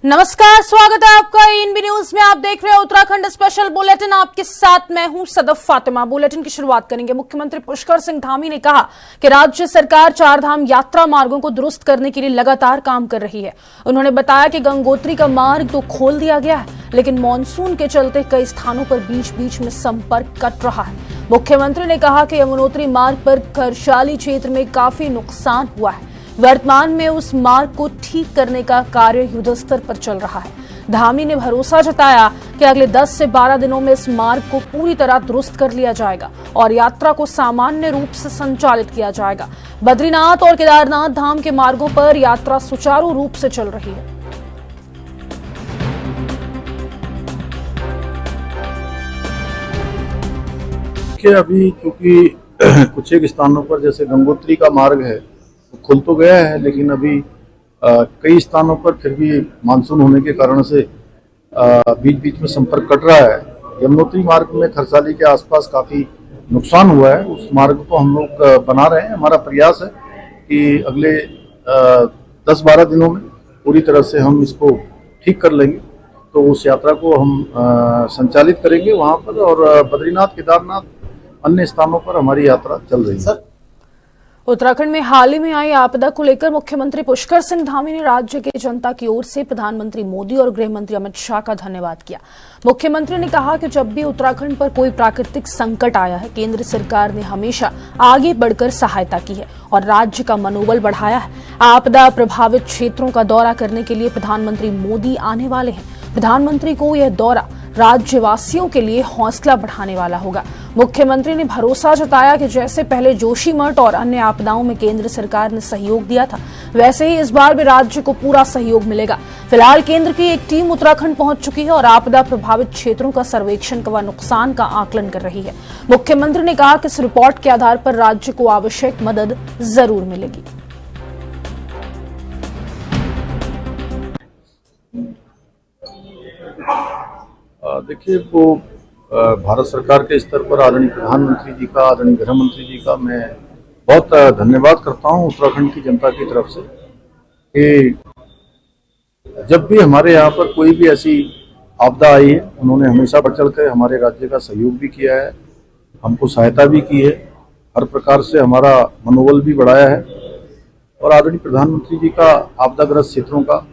नमस्कार, स्वागत है आपका एएनबी न्यूज में। आप देख रहे हैं उत्तराखंड स्पेशल बुलेटिन। आपके साथ मैं हूं सदफ फातिमा। बुलेटिन की शुरुआत करेंगे। मुख्यमंत्री पुष्कर सिंह धामी ने कहा कि राज्य सरकार चारधाम यात्रा मार्गों को दुरुस्त करने के लिए लगातार काम कर रही है। उन्होंने बताया कि गंगोत्री का मार्ग तो खोल दिया गया है, लेकिन मानसून के चलते कई स्थानों पर बीच बीच में संपर्क कट रहा है। मुख्यमंत्री ने कहा कि यमुनोत्री मार्ग पर करशाली क्षेत्र में काफी नुकसान हुआ है। वर्तमान में उस मार्ग को ठीक करने का कार्य युद्धस्तर पर चल रहा है। धामी ने भरोसा जताया कि अगले 10 से 12 दिनों में इस मार्ग को पूरी तरह दुरुस्त कर लिया जाएगा और यात्रा को सामान्य रूप से संचालित किया जाएगा। बद्रीनाथ और केदारनाथ धाम के मार्गों पर यात्रा सुचारू रूप से चल रही है। अभी क्योंकि कुछ एक स्थानों पर जैसे गंगोत्री का मार्ग है खुल तो गया है, लेकिन अभी कई स्थानों पर फिर भी मानसून होने के कारण से बीच बीच में संपर्क कट रहा है। यमुनोत्री मार्ग में खरसाली के आसपास काफ़ी नुकसान हुआ है। उस मार्ग को हम लोग बना रहे हैं। हमारा प्रयास है कि अगले 10-12 दिनों में पूरी तरह से हम इसको ठीक कर लेंगे, तो उस यात्रा को हम संचालित करेंगे वहाँ पर। और बद्रीनाथ, केदारनाथ, अन्य स्थानों पर हमारी यात्रा चल रही है। उत्तराखंड में हाल ही में आई आपदा को लेकर मुख्यमंत्री पुष्कर सिंह धामी ने राज्य की जनता की ओर से प्रधानमंत्री मोदी और गृह मंत्री अमित शाह का धन्यवाद किया। मुख्यमंत्री ने कहा कि जब भी उत्तराखंड पर कोई प्राकृतिक संकट आया है, केंद्र सरकार ने हमेशा आगे बढ़कर सहायता की है और राज्य का मनोबल बढ़ाया है। आपदा प्रभावित क्षेत्रों का दौरा करने के लिए प्रधानमंत्री मोदी आने वाले हैं। प्रधानमंत्री को यह दौरा राज्यवासियों के लिए हौसला बढ़ाने वाला होगा। मुख्यमंत्री ने भरोसा जताया कि जैसे पहले जोशीमठ और अन्य आपदाओं में केंद्र सरकार ने सहयोग दिया था, वैसे ही इस बार भी राज्य को पूरा सहयोग मिलेगा। फिलहाल केंद्र की एक टीम उत्तराखंड पहुंच चुकी है और आपदा प्रभावित क्षेत्रों का सर्वेक्षण व नुकसान का आकलन कर रही है। मुख्यमंत्री ने कहा कि इस रिपोर्ट के आधार पर राज्य को आवश्यक मदद जरूर मिलेगी। देखिए, वो भारत सरकार के स्तर पर आदरणीय प्रधानमंत्री जी का, आदरणीय गृह मंत्री जी का मैं बहुत धन्यवाद करता हूं उत्तराखंड की जनता की तरफ से कि जब भी हमारे यहाँ पर कोई भी ऐसी आपदा आई है, उन्होंने हमेशा बढ़ चढ़ कर हमारे राज्य का सहयोग भी किया है, हमको सहायता भी की है, हर प्रकार से हमारा मनोबल भी बढ़ाया है। और आदरणीय प्रधानमंत्री जी का आपदाग्रस्त क्षेत्रों का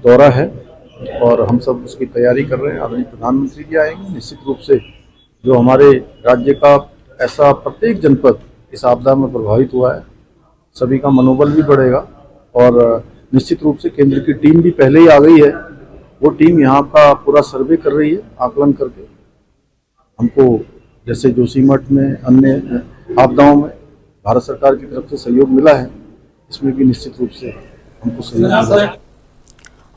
दौरा है और हम सब उसकी तैयारी कर रहे हैं। आदरणीय प्रधानमंत्री जी आएंगे, निश्चित रूप से जो हमारे राज्य का ऐसा प्रत्येक जनपद इस आपदा में प्रभावित हुआ है, सभी का मनोबल भी बढ़ेगा। और निश्चित रूप से केंद्र की टीम भी पहले ही आ गई है। वो टीम यहाँ का पूरा सर्वे कर रही है, आकलन करके हमको जैसे जोशीमठ में, अन्य आपदाओं में भारत सरकार की तरफ से सहयोग मिला है, इसमें भी निश्चित रूप से हमको सहयोग मिला।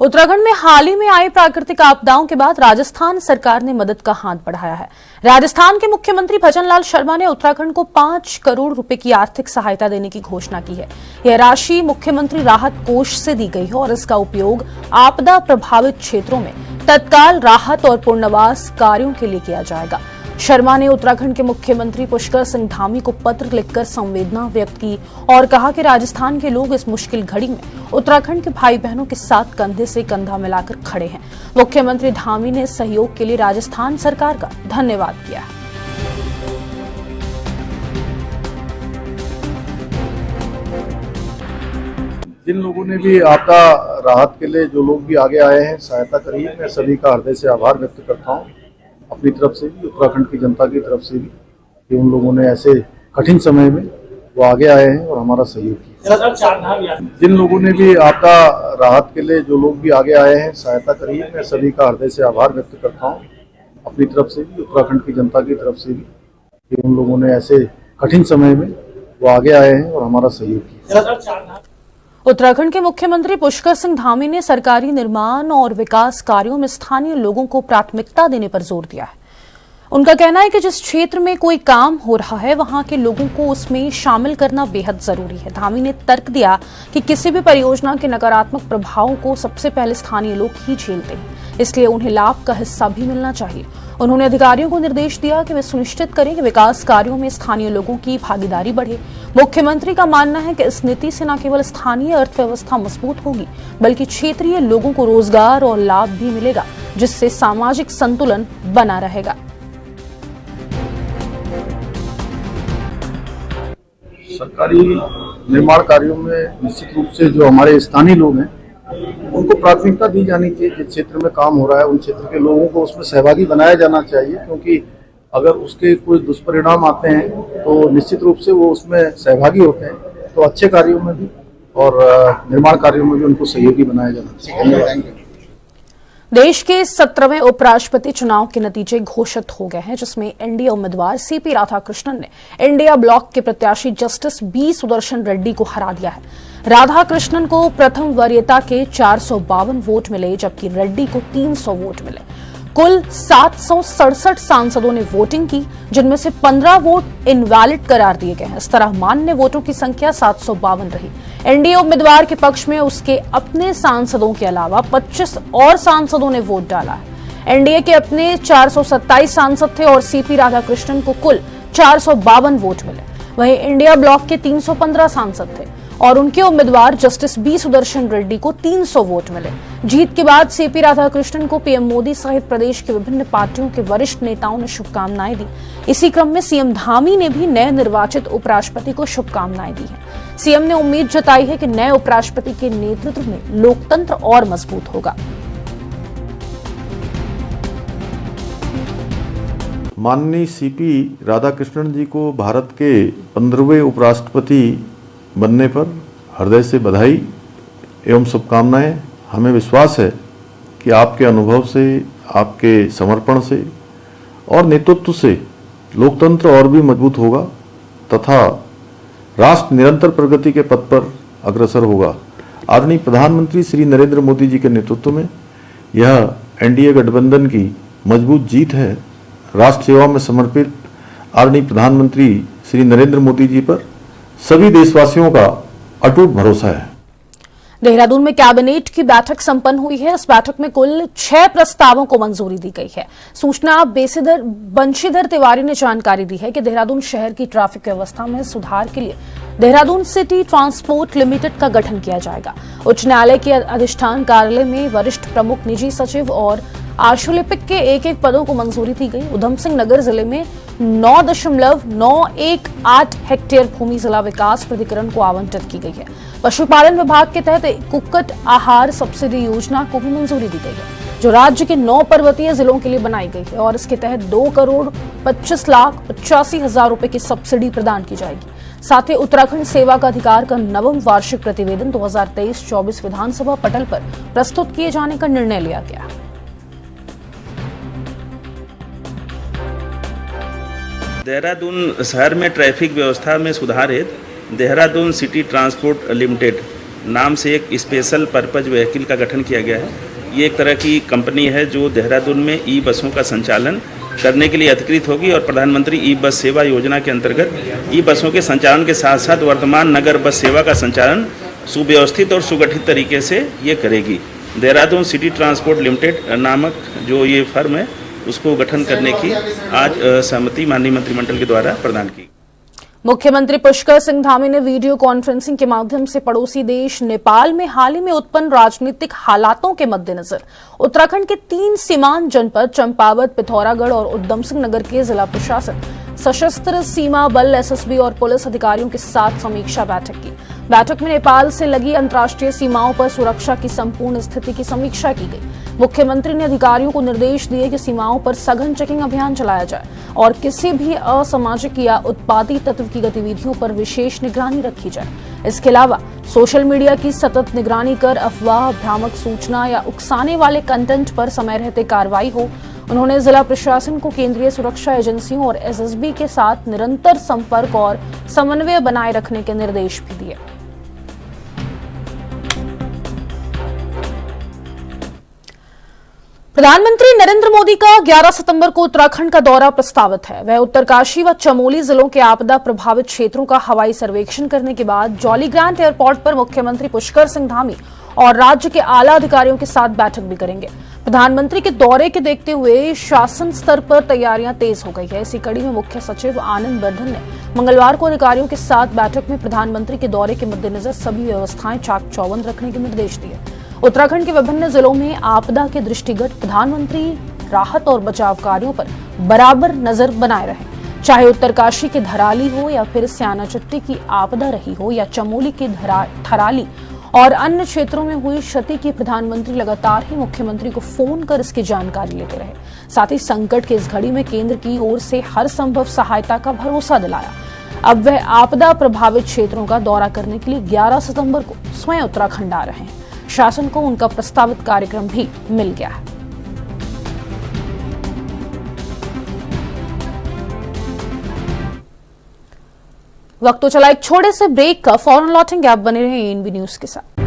उत्तराखंड में हाल ही में आई प्राकृतिक आपदाओं के बाद राजस्थान सरकार ने मदद का हाथ बढ़ाया है। राजस्थान के मुख्यमंत्री भजनलाल शर्मा ने उत्तराखंड को 5 करोड़ रुपए की आर्थिक सहायता देने की घोषणा की है। यह राशि मुख्यमंत्री राहत कोष से दी गई है और इसका उपयोग आपदा प्रभावित क्षेत्रों में तत्काल राहत और पुनर्वास कार्यों के लिए किया जाएगा। शर्मा ने उत्तराखंड के मुख्यमंत्री पुष्कर सिंह धामी को पत्र लिखकर संवेदना व्यक्त की और कहा कि राजस्थान के लोग इस मुश्किल घड़ी में उत्तराखंड के भाई बहनों के साथ कंधे से कंधा मिलाकर खड़े हैं। मुख्यमंत्री धामी ने सहयोग के लिए राजस्थान सरकार का धन्यवाद किया। जिन लोगों ने भी आपदा राहत के लिए जो लोग भी आगे आए हैं, सहायता करी है, मैं सभी का हृदय से आभार व्यक्त करता हूँ, अपनी तरफ से भी, उत्तराखंड की जनता की तरफ से भी, कि उन लोगों ने ऐसे कठिन समय में वो आगे आए हैं और हमारा सहयोग किया। जिन लोगों ने भी आपदा राहत के लिए जो लोग भी आगे आए हैं, सहायता करी है, मैं सभी का हृदय से आभार व्यक्त करता हूँ, अपनी तरफ से भी, उत्तराखंड की जनता की तरफ से भी, कि उन लोगों ने ऐसे कठिन समय में वो आगे आए हैं और हमारा सहयोग किया। उत्तराखंड के मुख्यमंत्री पुष्कर सिंह धामी ने सरकारी निर्माण और विकास कार्यों में स्थानीय लोगों को प्राथमिकता देने पर जोर दिया है। उनका कहना है कि जिस क्षेत्र में कोई काम हो रहा है, वहां के लोगों को उसमें शामिल करना बेहद जरूरी है। धामी ने तर्क दिया कि किसी भी परियोजना के नकारात्मक प्रभावों को सबसे पहले स्थानीय लोग ही झेलते हैं, इसलिए उन्हें लाभ का हिस्सा भी मिलना चाहिए। उन्होंने अधिकारियों को निर्देश दिया कि वे सुनिश्चित करें कि विकास कार्यों में स्थानीय लोगों की भागीदारी बढ़े। मुख्यमंत्री का मानना है कि इस नीति से न केवल स्थानीय अर्थव्यवस्था मजबूत होगी, बल्कि क्षेत्रीय लोगों को रोजगार और लाभ भी मिलेगा, जिससे सामाजिक संतुलन बना रहेगा। सरकारी निर्माण कार्यों में निश्चित रूप से जो हमारे स्थानीय लोग हैं उनको प्राथमिकता दी जानी चाहिए। जिस क्षेत्र में काम हो रहा है उन क्षेत्र के लोगों को उसमें सहभागी बनाया जाना चाहिए, क्योंकि अगर उसके कोई दुष्परिणाम आते हैं तो निश्चित रूप से वो उसमें सहभागी होते हैं। तो अच्छे कार्यों में भी और निर्माण कार्यों में भी उनको सहयोगी बनाया जाना चाहिए। देश के 17वें उपराष्ट्रपति चुनाव के नतीजे घोषित हो गए हैं, जिसमें एनडीए उम्मीदवार सीपी राधाकृष्णन ने इंडिया ब्लॉक के प्रत्याशी जस्टिस बी सुदर्शन रेड्डी को हरा दिया है। राधाकृष्णन को प्रथम वरीयता के 452 वोट मिले, जबकि रेड्डी को 300 वोट मिले। कुल 767 सांसदों ने वोटिंग की, जिनमें से 15 वोट इनवैलिड करार दिए गए हैं। इस तरह मान्य वोटों की संख्या 752 रही। एनडीए उम्मीदवार के पक्ष में उसके अपने सांसदों के अलावा 25 और सांसदों ने वोट डाला है। एनडीए के अपने 427 सांसद थे और सीपी राधाकृष्णन को कुल 452 वोट मिले। वहीं इंडिया ब्लॉक के 315 सांसद थे और उनके उम्मीदवार जस्टिस बी सुदर्शन रेड्डी को 300 वोट मिले। जीत के बाद सीपी राधाकृष्णन को पीएम मोदी सहित प्रदेश के विभिन्न पार्टियों के वरिष्ठ नेताओं ने शुभकामनाएं दी। इसी क्रम में सीएम धामी ने भी नए निर्वाचित उपराष्ट्रपति को शुभकामनाएं दी हैं। सीएम ने उम्मीद जताई है कि नए उपराष्ट्रपति के नेतृत्व में लोकतंत्र और मजबूत होगा। माननीय सीपी राधाकृष्णन जी को भारत के 15वें उपराष्ट्रपति बनने पर हृदय से बधाई एवं शुभकामनाएं। हमें विश्वास है कि आपके अनुभव से, आपके समर्पण से और नेतृत्व से लोकतंत्र और भी मजबूत होगा तथा राष्ट्र निरंतर प्रगति के पथ पर अग्रसर होगा। आदरणीय प्रधानमंत्री श्री नरेंद्र मोदी जी के नेतृत्व में यह एनडीए गठबंधन की मजबूत जीत है। राष्ट्र सेवा में समर्पित आदरणीय प्रधानमंत्री श्री नरेंद्र मोदी जी पर सभी देशवासियों का अटूट भरोसा है। देहरादून में कैबिनेट की बैठक संपन्न हुई है। इस बैठक में कुल 6 प्रस्तावों को मंजूरी दी गई है। सूचना बंशीधर तिवारी ने जानकारी दी है कि देहरादून शहर की ट्रैफिक व्यवस्था में सुधार के लिए देहरादून सिटी ट्रांसपोर्ट लिमिटेड का गठन किया जाएगा। उच्च न्यायालय के अधिष्ठान कार्यालय में वरिष्ठ प्रमुख निजी सचिव और आशुलिपिक के एक पदों को मंजूरी दी गई। उधम सिंह नगर जिले में 9.918 हेक्टेयर भूमि जिला विकास प्राधिकरण को आवंटित की गई है। पशुपालन विभाग के तहत कुक्कुट आहार सब्सिडी योजना को भी मंजूरी दी गई है, जो राज्य के 9 पर्वतीय जिलों के लिए बनाई गई है और इसके तहत 2,25,85,000 रुपए की सब्सिडी प्रदान की जाएगी। साथ ही उत्तराखंड सेवा का अधिकार का 9वां वार्षिक प्रतिवेदन 2023-24 विधानसभा पटल पर प्रस्तुत किए जाने का निर्णय लिया गया। देहरादून शहर में ट्रैफिक व्यवस्था में सुधार हेतु देहरादून सिटी ट्रांसपोर्ट लिमिटेड नाम से एक स्पेशल पर्पज व्हीकल का गठन किया गया है। ये एक तरह की कंपनी है जो देहरादून में ई बसों का संचालन करने के लिए अधिकृत होगी और प्रधानमंत्री ई बस सेवा योजना के अंतर्गत ई बसों के संचालन के साथ साथ वर्तमान नगर बस सेवा का संचालन सुव्यवस्थित और सुगठित तरीके से ये करेगी। देहरादून सिटी ट्रांसपोर्ट लिमिटेड नामक जो ये फर्म है उसको गठन करने की आज सहमति माननीय मंत्रिमंडल के द्वारा प्रदान की। मुख्यमंत्री पुष्कर सिंह धामी ने वीडियो कॉन्फ्रेंसिंग के माध्यम से पड़ोसी देश नेपाल में हाल ही में उत्पन्न राजनीतिक हालातों के मद्देनजर उत्तराखंड के 3 सीमांत जनपद चंपावत, पिथौरागढ़ और उधम सिंह नगर के जिला प्रशासन, सशस्त्र सीमा बल, एसएसबी और पुलिस अधिकारियों के साथ समीक्षा बैठक की। बैठक में नेपाल से लगी अंतर्राष्ट्रीय सीमाओं पर सुरक्षा की संपूर्ण स्थिति की समीक्षा की गई। मुख्यमंत्री ने अधिकारियों को निर्देश दिए कि सीमाओं पर सघन चेकिंग अभियान चलाया जाए और किसी भी असामाजिक या उत्पादी तत्व की गतिविधियों पर विशेष निगरानी रखी जाए। इसके अलावा सोशल मीडिया की सतत निगरानी कर अफवाह, भ्रामक सूचना या उकसाने वाले कंटेंट पर समय रहते कार्रवाई हो। उन्होंने जिला प्रशासन को केंद्रीय सुरक्षा एजेंसियों और एसएसबी के साथ निरंतर संपर्क और समन्वय बनाए रखने के निर्देश भी दिए। प्रधानमंत्री नरेंद्र मोदी का 11 सितंबर को उत्तराखंड का दौरा प्रस्तावित है। वह उत्तरकाशी व चमोली जिलों के आपदा प्रभावित क्षेत्रों का हवाई सर्वेक्षण करने के बाद जॉलीग्रांट एयरपोर्ट पर मुख्यमंत्री पुष्कर सिंह धामी और राज्य के आला अधिकारियों के साथ बैठक भी करेंगे। प्रधानमंत्री के दौरे के देखते हुए शासन स्तर पर तैयारियां तेज हो गई है। इसी कड़ी में मुख्य सचिव आनंद वर्धन ने मंगलवार को अधिकारियों के साथ बैठक में प्रधानमंत्री के दौरे के मद्देनजर सभी व्यवस्थाएं चाक चौबंद रखने के निर्देश दिए। उत्तराखंड के विभिन्न जिलों में आपदा के दृष्टिगत प्रधानमंत्री राहत और बचाव कार्यों पर बराबर नजर बनाए रहे। चाहे उत्तरकाशी के धराली हो या फिर स्यानाचट्टी की आपदा रही हो या चमोली के थराली और अन्य क्षेत्रों में हुई क्षति की प्रधानमंत्री लगातार ही मुख्यमंत्री को फोन कर इसकी जानकारी लेते रहे। साथ ही संकट की इस घड़ी में केंद्र की ओर से हर संभव सहायता का भरोसा दिलाया। अब वह आपदा प्रभावित क्षेत्रों का दौरा करने के लिए 11 सितंबर को स्वयं उत्तराखंड आ रहे हैं। शासन को उनका प्रस्तावित कार्यक्रम भी मिल गया है। वक्त तो चला एक छोटे से ब्रेक का, फौरन लौटेंगे। आप बने रहे एएनबी न्यूज के साथ।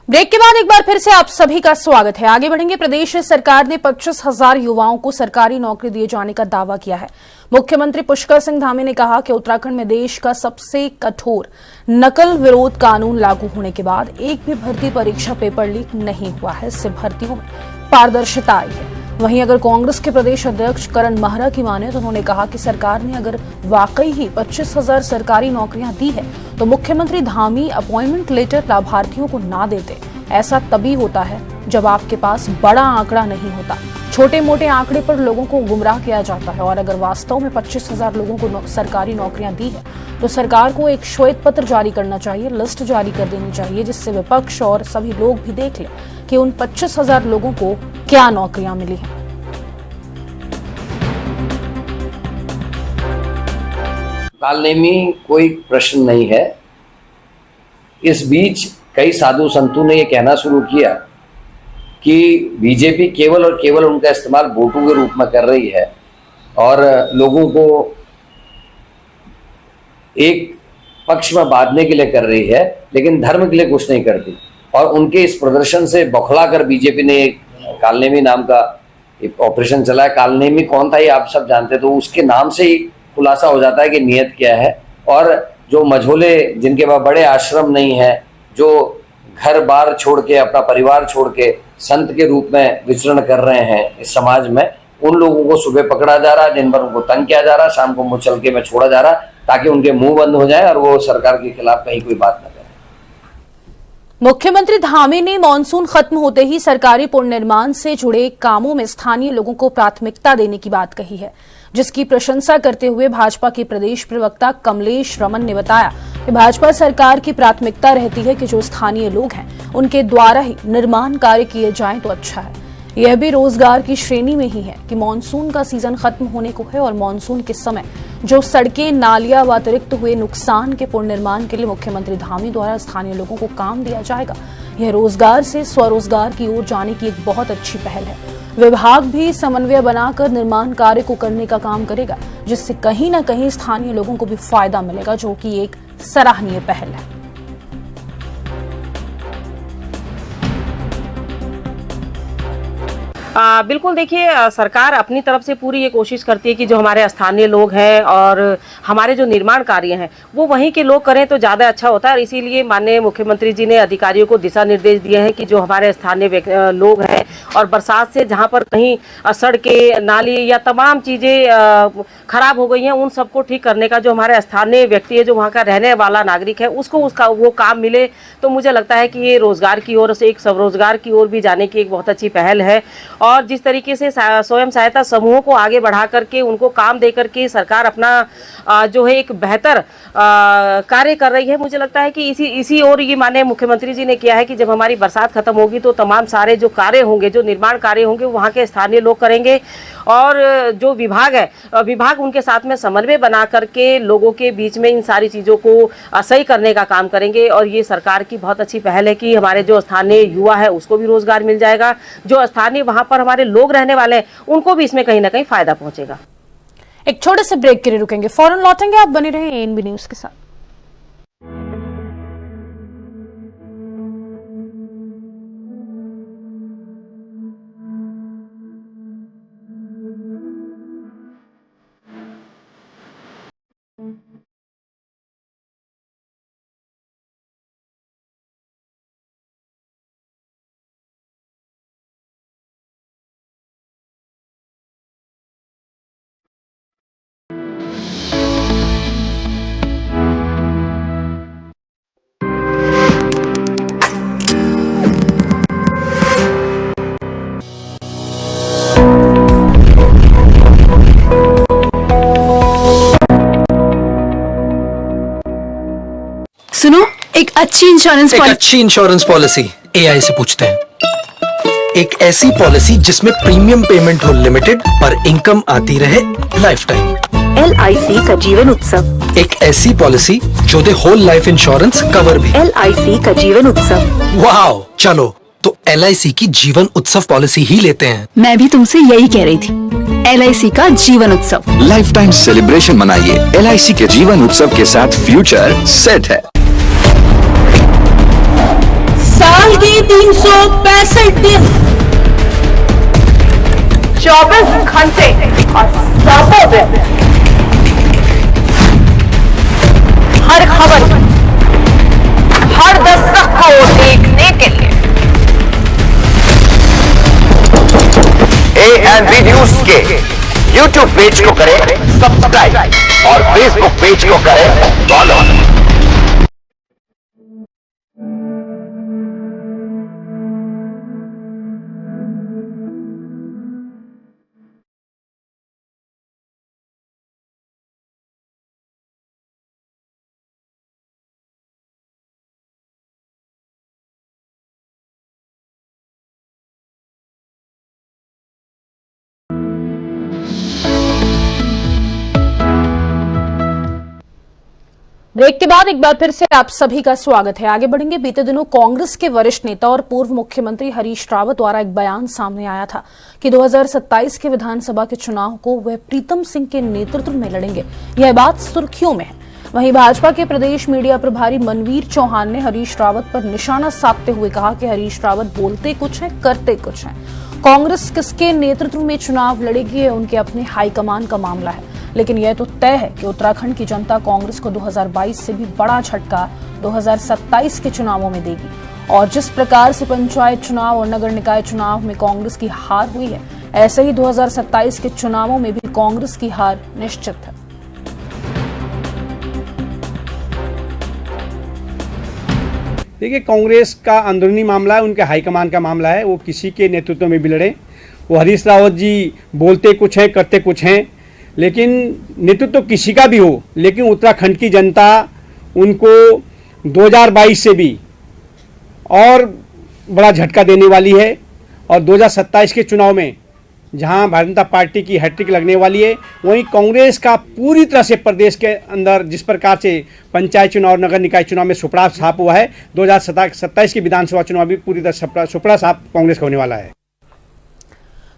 ब्रेक के बाद एक बार फिर से आप सभी का स्वागत है। आगे बढ़ेंगे। प्रदेश सरकार ने 25,000 युवाओं को सरकारी नौकरी दिए जाने का दावा किया है। मुख्यमंत्री पुष्कर सिंह धामी ने कहा कि उत्तराखंड में देश का सबसे कठोर नकल विरोध कानून लागू होने के बाद एक भी भर्ती परीक्षा पेपर लीक नहीं हुआ है। इससे भर्तियों में पारदर्शिता आई है। वहीं अगर कांग्रेस के प्रदेश अध्यक्ष करण महरा की माने तो उन्होंने कहा कि सरकार ने अगर वाकई ही 25,000 सरकारी नौकरियां दी है तो मुख्यमंत्री धामी अपॉइंटमेंट लेटर लाभार्थियों को ना देते। ऐसा तभी होता है जब आपके पास बड़ा आंकड़ा नहीं होता। छोटे मोटे आंकड़े पर लोगों को गुमराह किया जाता है। और अगर वास्तव में 25,000 लोगों को सरकारी नौकरियां दी है तो सरकार को एक श्वेत पत्र जारी करना चाहिए, लिस्ट जारी कर देनी चाहिए, जिससे विपक्ष और सभी लोग भी देख लें कि उन 25,000 लोगों को क्या नौकरियां मिली हैं। कालनेमी कोई प्रश्न नहीं है। इस बीच कई साधु संतों ने यह कहना शुरू किया कि बीजेपी केवल और केवल उनका इस्तेमाल वोटों के रूप में कर रही है और लोगों को एक पक्ष में बांधने के लिए कर रही है, लेकिन धर्म के लिए कुछ नहीं करती। और उनके इस प्रदर्शन से बौखलाकर बीजेपी ने एक कालनेमी नाम का एक ऑपरेशन चलाया। कालनेमी कौन था ये आप सब जानते, तो उसके नाम से ही खुलासा हो जाता है कि नियत क्या है। और जो मझोले जिनके पास बड़े आश्रम नहीं है, जो घर बार छोड़ के अपना परिवार छोड़ के संत के रूप में विचरण कर रहे हैं इस समाज में, उन लोगों को सुबह पकड़ा जा रहा है, दिन भर उनको तंग किया जा रहा है, शाम को मुचलके में छोड़ा जा रहा है ताकि उनके मुंह बंद हो जाए और वो सरकार के खिलाफ कहीं कोई बात न करें। मुख्यमंत्री धामी ने मानसून खत्म होते ही सरकारी पुनर्निर्माण से जुड़े कामों में स्थानीय लोगों को प्राथमिकता देने की बात कही है, जिसकी प्रशंसा करते हुए भाजपा के प्रदेश प्रवक्ता कमलेश रमन ने बताया कि भाजपा सरकार की प्राथमिकता रहती है कि जो स्थानीय लोग हैं उनके द्वारा ही निर्माण कार्य किए जाएं तो अच्छा है। यह भी रोजगार की श्रेणी में ही है कि मानसून का सीजन खत्म होने को है और मानसून के समय जो सड़कें, नालियां व अतिरिक्त हुए नुकसान के पुनर्निर्माण के लिए मुख्यमंत्री धामी द्वारा स्थानीय लोगों को काम दिया जाएगा। यह रोजगार से स्वरोजगार की ओर जाने की एक बहुत अच्छी पहल है। विभाग भी समन्वय बनाकर निर्माण कार्य को करने का काम करेगा, जिससे कहीं न कहीं स्थानीय लोगों को भी फायदा मिलेगा, जो कि एक सराहनीय पहल है। बिल्कुल देखिए, सरकार अपनी तरफ से पूरी ये कोशिश करती है कि जो हमारे स्थानीय लोग हैं और हमारे जो निर्माण कार्य हैं वो वहीं के लोग करें तो ज़्यादा अच्छा होता है। और इसीलिए माननीय मुख्यमंत्री जी ने अधिकारियों को दिशा निर्देश दिए हैं कि जो हमारे स्थानीय लोग हैं और बरसात से जहाँ पर कहीं सड़कें, नाली या तमाम चीज़ें खराब हो गई हैं उन सबको ठीक करने का जो हमारे स्थानीय व्यक्ति है, जो वहाँ का रहने वाला नागरिक है, उसको उसका वो काम मिले। तो मुझे लगता है कि ये रोज़गार की ओर से एक स्वरोजगार की ओर भी जाने की एक बहुत अच्छी पहल है। और जिस तरीके से स्वयं सहायता समूहों को आगे बढ़ा करके उनको काम दे करके सरकार अपना जो है एक बेहतर कार्य कर रही है, मुझे लगता है कि इसी ओर ये माननीय मुख्यमंत्री जी ने किया है कि जब हमारी बरसात खत्म होगी तो तमाम सारे जो कार्य होंगे, जो निर्माण कार्य होंगे, वहाँ के स्थानीय लोग करेंगे। और जो विभाग है, विभाग उनके साथ में समन्वय बना करके लोगों के बीच में इन सारी चीज़ों को सही करने का काम करेंगे। और ये सरकार की बहुत अच्छी पहल है कि हमारे जो स्थानीय युवा है उसको भी रोजगार मिल जाएगा, जो स्थानीय वहाँ पर हमारे लोग रहने वाले हैं उनको भी इसमें कहीं ना कहीं फायदा पहुंचेगा। एक छोटे से ब्रेक के लिए रुकेंगे, फौरन लौटेंगे। आप बने रहे एएनबी न्यूज के साथ। अच्छी इंश्योरेंस पॉलिसी एआई से पूछते हैं। एक ऐसी पॉलिसी जिसमें प्रीमियम पेमेंट हो लिमिटेड और इनकम आती रहे लाइफ टाइम। LIC का जीवन उत्सव। एक ऐसी पॉलिसी जो दे होल लाइफ इंश्योरेंस कवर भी। LIC का जीवन उत्सव। वाओ, चलो तो LIC की जीवन उत्सव पॉलिसी ही लेते हैं। मैं भी तुमसे यही कह रही थी, LIC का जीवन उत्सव। लाइफ टाइम सेलिब्रेशन मनाइए LIC के जीवन उत्सव के साथ, फ्यूचर सेट है। साल के 365 दिन, 24 घंटे और 7 दिन, हर खबर, हर दस्तक को देखने के लिए ANB न्यूज के YouTube पेज को करें सब्सक्राइब और Facebook पेज को करें फॉलो। ब्रेक के बाद एक बार फिर से आप सभी का स्वागत है। आगे बढ़ेंगे। बीते दिनों कांग्रेस के वरिष्ठ नेता और पूर्व मुख्यमंत्री हरीश रावत द्वारा एक बयान सामने आया था कि 2027 के विधानसभा के चुनाव को वह प्रीतम सिंह के नेतृत्व में लड़ेंगे। यह बात सुर्खियों में है। वहीं भाजपा के प्रदेश मीडिया प्रभारी मनवीर चौहान ने हरीश रावत पर निशाना साधते हुए कहा कि हरीश रावत बोलते कुछ है, करते कुछ है। कांग्रेस किसके नेतृत्व में चुनाव लड़ेगी, ये उनके अपने हाईकमान का मामला है, लेकिन यह तो तय है कि उत्तराखंड की जनता कांग्रेस को 2022 से भी बड़ा झटका 2027 के चुनावों में देगी। और जिस प्रकार से पंचायत चुनाव और नगर निकाय चुनाव में कांग्रेस की हार हुई है, ऐसे ही 2027 के चुनावों में भी कांग्रेस की हार निश्चित है। देखिए, कांग्रेस का अंदरूनी मामला है, उनके हाईकमान का मामला है। वो किसी के नेतृत्व में भी लड़े। वो हरीश रावत जी बोलते कुछ हैं, करते कुछ हैं, लेकिन नेतृत्व तो किसी का भी हो, लेकिन उत्तराखंड की जनता उनको 2022 से भी और बड़ा झटका देने वाली है। और 2027 के चुनाव में जहां भारतीय जनता पार्टी की हैट्रिक लगने वाली है, वहीं कांग्रेस का पूरी तरह से प्रदेश के अंदर जिस प्रकार से पंचायत चुनाव और नगर निकाय चुनाव में सुपड़ा साफ हुआ है, 2027 के विधानसभा चुनाव भी पूरी तरह सुपड़ा साफ कांग्रेस का होने वाला है।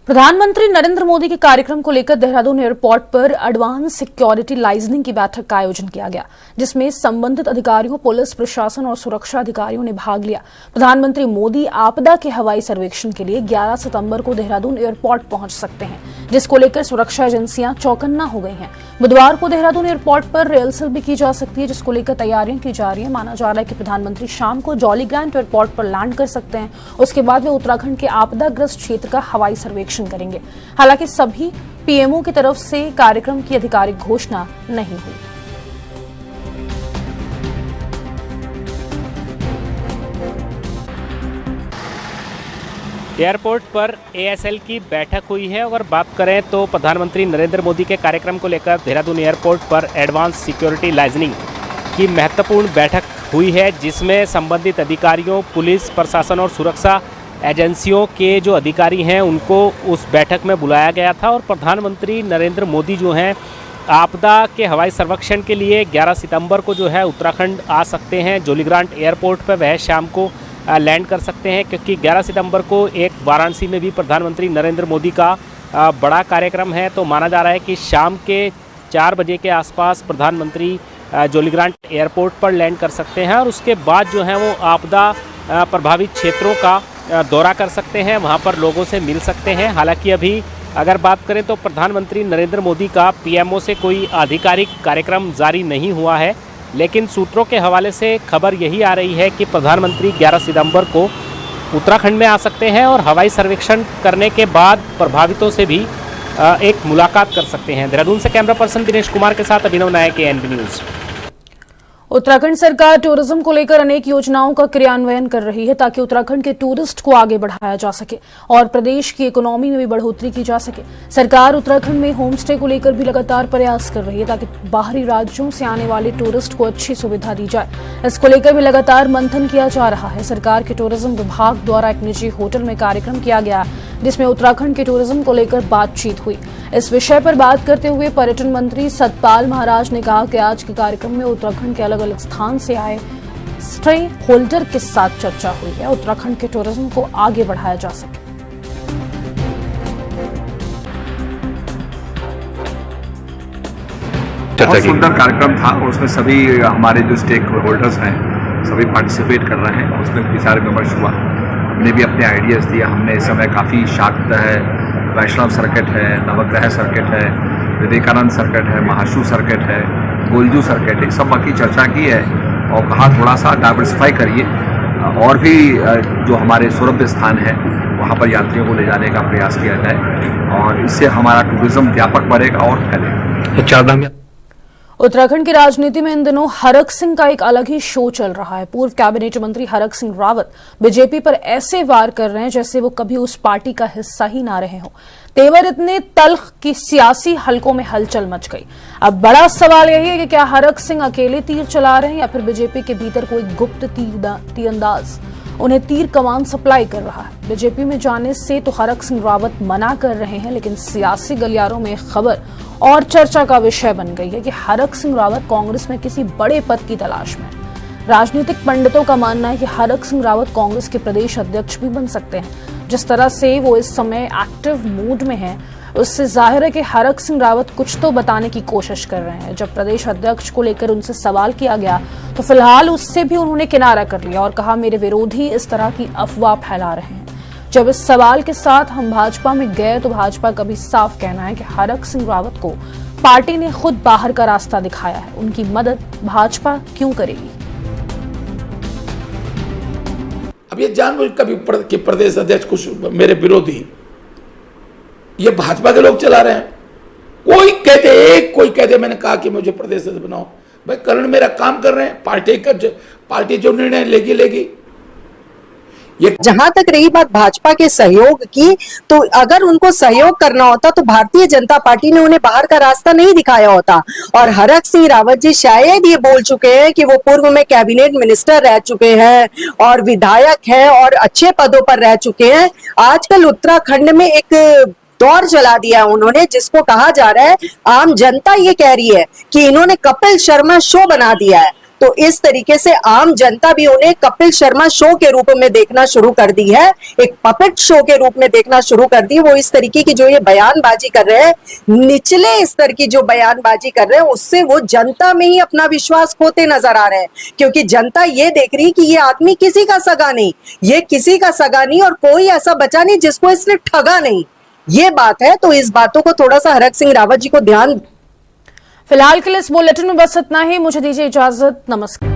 प्रधानमंत्री नरेंद्र मोदी के कार्यक्रम को लेकर देहरादून एयरपोर्ट पर एडवांस सिक्योरिटी लाइजनिंग की बैठक का आयोजन किया गया, जिसमें संबंधित अधिकारियों, पुलिस प्रशासन और सुरक्षा अधिकारियों ने भाग लिया। प्रधानमंत्री मोदी आपदा के हवाई सर्वेक्षण के लिए 11 सितंबर को देहरादून एयरपोर्ट पहुंच सकते हैं, जिसको लेकर सुरक्षा एजेंसियां चौकन्ना हो गई हैं। बुधवार को देहरादून एयरपोर्ट पर रिहर्सल भी की जा सकती है, जिसको लेकर तैयारियां की जा रही है। माना जा रहा है कि प्रधानमंत्री शाम को जॉलीग्रांट एयरपोर्ट पर लैंड कर सकते हैं। उसके बाद वे उत्तराखंड के आपदाग्रस्त क्षेत्र का हवाई सर्वेक्षण करेंगे। हालांकि सभी पीएमओ की तरफ से कार्यक्रम की आधिकारिक घोषणा नहीं हुई। एयरपोर्ट पर ASL की बैठक हुई है। अगर बात करें तो प्रधानमंत्री नरेंद्र मोदी के कार्यक्रम को लेकर देहरादून एयरपोर्ट पर एडवांस सिक्योरिटी लाइजनिंग की महत्वपूर्ण बैठक हुई है, जिसमें संबंधित अधिकारियों, पुलिस प्रशासन और सुरक्षा एजेंसियों के जो अधिकारी हैं उनको उस बैठक में बुलाया गया था। और प्रधानमंत्री नरेंद्र मोदी जो हैं आपदा के हवाई सर्वेक्षण के लिए 11 सितंबर को जो है उत्तराखंड आ सकते हैं। जॉलीग्रांट एयरपोर्ट पर वह शाम को लैंड कर सकते हैं, क्योंकि 11 सितंबर को एक वाराणसी में भी प्रधानमंत्री नरेंद्र मोदी का बड़ा कार्यक्रम है। तो माना जा रहा है कि शाम के 4 बजे के आसपास प्रधानमंत्री जॉलीग्रांट एयरपोर्ट पर लैंड कर सकते हैं और उसके बाद जो है वो आपदा प्रभावित क्षेत्रों का दौरा कर सकते हैं, वहां पर लोगों से मिल सकते हैं। हालांकि अभी अगर बात करें तो प्रधानमंत्री नरेंद्र मोदी का पीएमओ से कोई आधिकारिक कार्यक्रम जारी नहीं हुआ है, लेकिन सूत्रों के हवाले से खबर यही आ रही है कि प्रधानमंत्री 11 सितंबर को उत्तराखंड में आ सकते हैं और हवाई सर्वेक्षण करने के बाद प्रभावितों से भी एक मुलाकात कर सकते हैं। देहरादून से कैमरा पर्सन दिनेश कुमार के साथ अभिनव नायक, ANB न्यूज़। उत्तराखंड सरकार टूरिज्म को लेकर अनेक योजनाओं का क्रियान्वयन कर रही है ताकि उत्तराखंड के टूरिस्ट को आगे बढ़ाया जा सके और प्रदेश की इकोनॉमी में भी बढ़ोतरी की जा सके। सरकार उत्तराखंड में होम स्टे को लेकर भी लगातार प्रयास कर रही है ताकि बाहरी राज्यों से आने वाले टूरिस्ट को अच्छी सुविधा दी जाए। इसको लेकर भी लगातार मंथन किया जा रहा है। सरकार के टूरिज्म विभाग द्वारा एक निजी होटल में कार्यक्रम किया गया जिसमें उत्तराखंड के टूरिज्म को लेकर बातचीत हुई। इस विषय पर बात करते हुए पर्यटन मंत्री सतपाल महाराज ने कहा कि आज के कार्यक्रम में उत्तराखंड के अलग अलग स्थान से आए स्टेक होल्डर के साथ चर्चा हुई है, उत्तराखंड के टूरिज्म को आगे बढ़ाया जा सके। बहुत सुंदर कार्यक्रम था। उसमें सभी हमारे जो स्टेक होल्डर्स हैं सभी पार्टिसिपेट कर रहे हैं। उसमें विचार विमर्श हुआ, हमने भी अपने आइडियाज़ दिया। हमने इस समय काफ़ी शाक्त है, वैष्णव सर्किट है, नवग्रह सर्किट है, विवेकानंद सर्किट है, महाशु सर्किट है, गोलजू सर्किट है, सब की चर्चा की है और कहा थोड़ा सा डाइवर्सिफाई करिए और भी जो हमारे सुरभ्य स्थान है वहाँ पर यात्रियों को ले जाने का प्रयास किया जाए और इससे हमारा टूरिज्म व्यापक बढ़ेगा और फैलेगा। चारधाम उत्तराखंड की राजनीति में इन दिनों हरक सिंह का एक अलग ही शो चल रहा है। पूर्व कैबिनेट मंत्री हरक सिंह रावत बीजेपी पर ऐसे वार कर रहे हैं जैसे वो कभी उस पार्टी का हिस्सा ही ना रहे हों। तेवर इतने तल्ख कि सियासी हलकों में हलचल मच गई। अब बड़ा सवाल यही है कि क्या हरक सिंह अकेले तीर चला रहे हैं या फिर बीजेपी के भीतर कोई गुप्त तीरंदाज उन्हें तीर कमान सप्लाई कर रहा है। बीजेपी में जाने से तो हरक सिंह रावत मना कर रहे हैं, लेकिन सियासी गलियारों में खबर और चर्चा का विषय बन गई है कि हरक सिंह रावत कांग्रेस में किसी बड़े पद की तलाश में है। राजनीतिक पंडितों का मानना है कि हरक सिंह रावत कांग्रेस के प्रदेश अध्यक्ष भी बन सकते हैं। जिस तरह से वो इस समय एक्टिव मूड में हैं, उससे जाहिर है कि हरक सिंह रावत कुछ तो बताने की कोशिश कर रहे हैं। जब प्रदेश अध्यक्ष को लेकर उनसे सवाल किया गया तो फिलहाल उससे भी उन्होंने किनारा कर लिया और कहा मेरे विरोधी इस तरह की अफवाह फैला रहे हैं। जब इस सवाल के साथ हम भाजपा में गए तो भाजपा का भी साफ कहना है कि हरक सिंह रावत को पार्टी ने खुद बाहर का रास्ता दिखाया है, उनकी मदद भाजपा क्यों करेगी। अब ये जानबूझ कभी प्रदेश अध्यक्ष कुछ मेरे विरोधी ये भाजपा के लोग चला रहे हैं। कोई कहते मैंने कहा कि मुझे प्रदेश अध्यक्ष बनाओ, भाई करण मेरा काम कर रहे हैं, पार्टी जो निर्णय लेगी। जहां तक रही बात भाजपा के सहयोग की, तो अगर उनको सहयोग करना होता तो भारतीय जनता पार्टी ने उन्हें बाहर का रास्ता नहीं दिखाया होता। और हरक सिंह रावत जी शायद ये बोल चुके हैं कि वो पूर्व में कैबिनेट मिनिस्टर रह चुके हैं और विधायक हैं और अच्छे पदों पर रह चुके हैं। आजकल उत्तराखंड में एक दौर चला दिया उन्होंने, जिसको कहा जा रहा है, आम जनता ये कह रही है कि इन्होंने कपिल शर्मा शो बना दिया है। तो इस तरीके से आम जनता भी उन्हें कपिल शर्मा शो के रूप में देखना शुरू कर दी है, एक पपेट शो के रूप में देखना शुरू कर दी। वो इस तरीके की जो ये बयानबाजी कर रहे हैं, निचले स्तर की जो बयानबाजी कर रहे हैं, उससे वो जनता में ही अपना विश्वास खोते नजर आ रहे हैं, क्योंकि जनता ये देख रही है कि ये आदमी किसी का सगा नहीं, ये किसी का सगा नहीं और कोई ऐसा बचा नहीं जिसको इसने ठगा नहीं। ये बात है, तो इस बातों को थोड़ा सा हरक सिंह रावत जी को ध्यान। फिलहाल के लिए इस बुलेटिन में बस इतना ही। मुझे दीजिए इजाजत, नमस्कार।